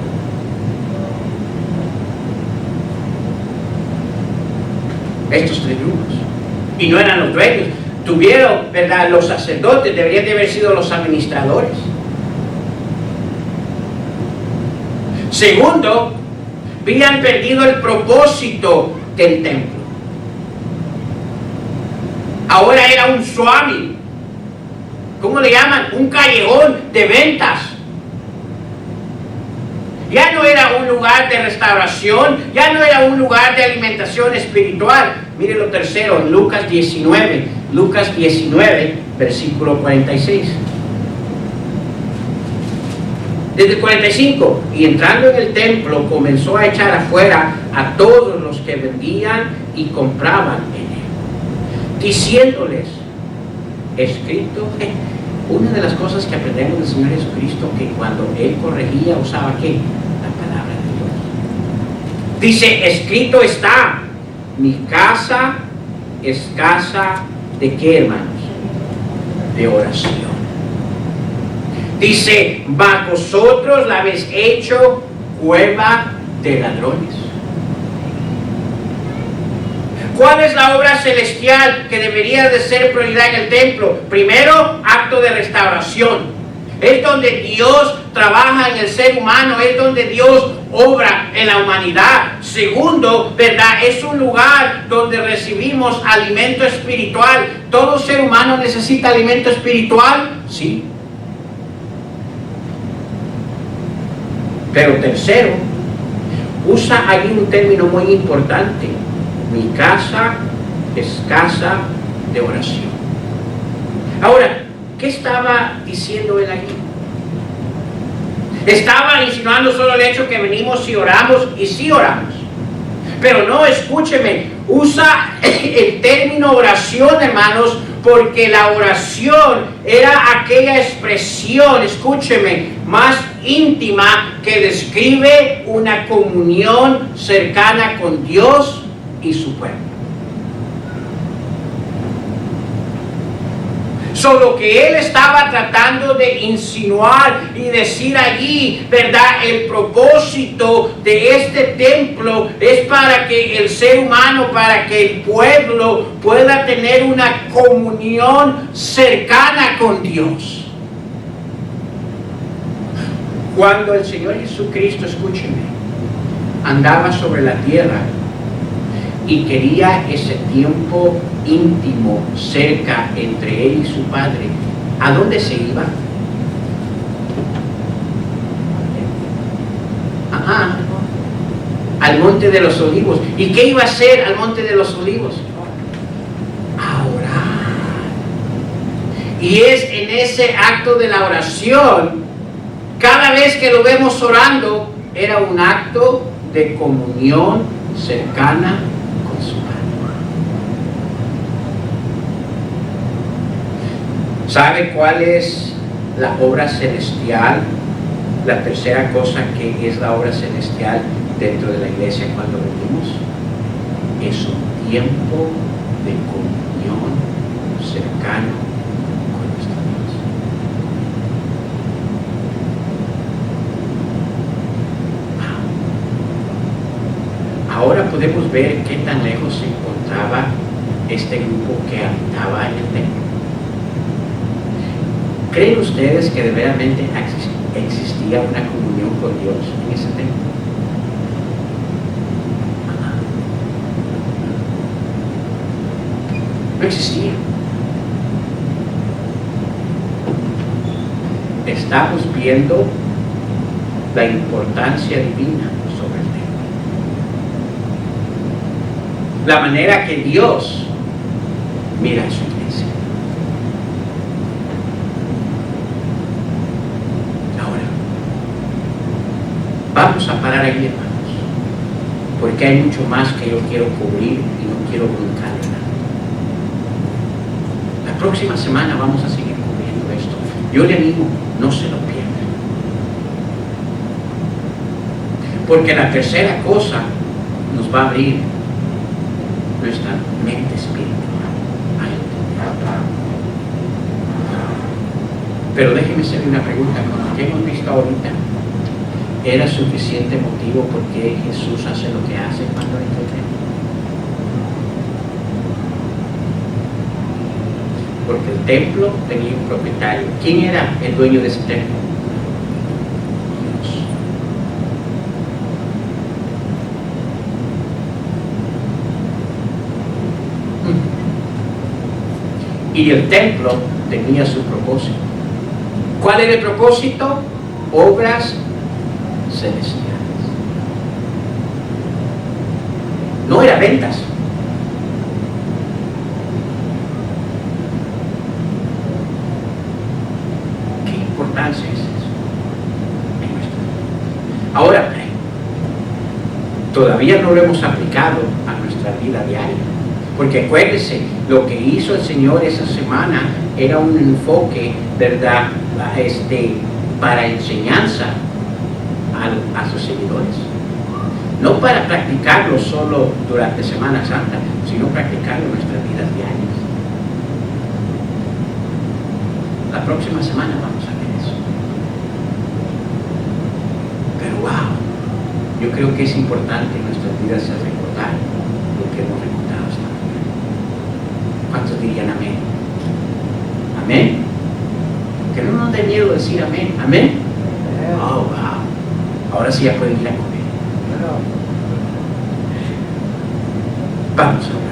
Estos tres grupos. Y no eran los dueños. Tuvieron, ¿verdad? Los sacerdotes deberían de haber sido los administradores. Segundo, habían perdido el propósito del templo. Ahora era un swami. ¿Cómo le llaman? Un callejón de ventas. Ya no era un lugar de restauración, ya no era un lugar de alimentación espiritual. Mire lo tercero, en Lucas 19, versículo 46. Desde el 45, y entrando en el templo comenzó a echar afuera a todos los que vendían y compraban en él, diciéndoles, escrito, una de las cosas que aprendemos del Señor Jesucristo, que cuando Él corregía usaba ¿qué? La palabra de Dios. Dice, escrito está, mi casa es casa de ¿qué, hermanos? De oración. Dice, mas vosotros la habéis hecho cueva de ladrones. ¿Cuál es la obra celestial que debería de ser prioridad en el templo? Primero, acto de restauración. Es donde Dios trabaja en el ser humano, es donde Dios obra en la humanidad. Segundo, ¿verdad? Es un lugar donde recibimos alimento espiritual. ¿Todo ser humano necesita alimento espiritual? Sí. Pero tercero, usa allí un término muy importante. Mi casa es casa de oración. Ahora, ¿qué estaba diciendo él allí? Estaba insinuando solo el hecho que venimos y oramos, y sí oramos. Pero no, escúcheme, usa el término oración, hermanos, porque la oración era aquella expresión, escúcheme, más íntima que describe una comunión cercana con Dios y su pueblo. Lo que él estaba tratando de insinuar y decir allí, ¿verdad? El propósito de este templo es para que el ser humano, para que el pueblo pueda tener una comunión cercana con Dios. Cuando el Señor Jesucristo, escúcheme, andaba sobre la tierra y quería ese tiempo íntimo cerca entre él y su padre, ¿a dónde se iba? Ajá, al Monte de los Olivos. ¿Y qué iba a hacer al Monte de los Olivos? A orar. Y es en ese acto de la oración, cada vez que lo vemos orando, era un acto de comunión cercana con su Padre. ¿Sabe cuál es la obra celestial? La tercera cosa que es la obra celestial dentro de la iglesia cuando venimos es un tiempo de comunión cercano con nuestro Dios. Ahora podemos ver qué tan lejos se encontraba este grupo que habitaba en el templo. ¿Creen ustedes que verdaderamente existía una comunión con Dios en ese templo? No existía. Estamos viendo la importancia divina sobre el templo. La manera que Dios mira a su iglesia. Ahora, vamos a parar ahí, hermanos, porque hay mucho más que yo quiero cubrir y no quiero brincar en nada. La próxima semana vamos a seguir cubriendo esto. Yo le animo, no se lo pierdan. Porque la tercera cosa nos va a abrir nuestra mente espiritual. Pero déjeme hacerle una pregunta. Con lo que hemos visto ahorita, ¿era suficiente motivo por qué Jesús hace lo que hace cuando entra al templo? Porque el templo tenía un propietario. ¿Quién era el dueño de ese templo? Dios. Y el templo tenía su propósito. ¿Cuál era el propósito? Obras celestiales. No era ventas. ¿Qué importancia es eso en nuestra vida? Ahora, todavía no lo hemos aplicado a nuestra vida diaria. Porque acuérdense, lo que hizo el Señor esa semana era un enfoque, ¿verdad?, para enseñanza a sus seguidores. No para practicarlo solo durante Semana Santa, sino practicarlo en nuestras vidas diarias. La próxima semana vamos a ver eso. Pero wow, yo creo que es importante en nuestras vidas recordar lo que hemos recordado hasta ahora. ¿Cuántos dirían amén? Amén. Que no nos dé miedo decir amén. Amén. Oh, wow. Ahora sí ya pueden ir a comer. Vamos a ver.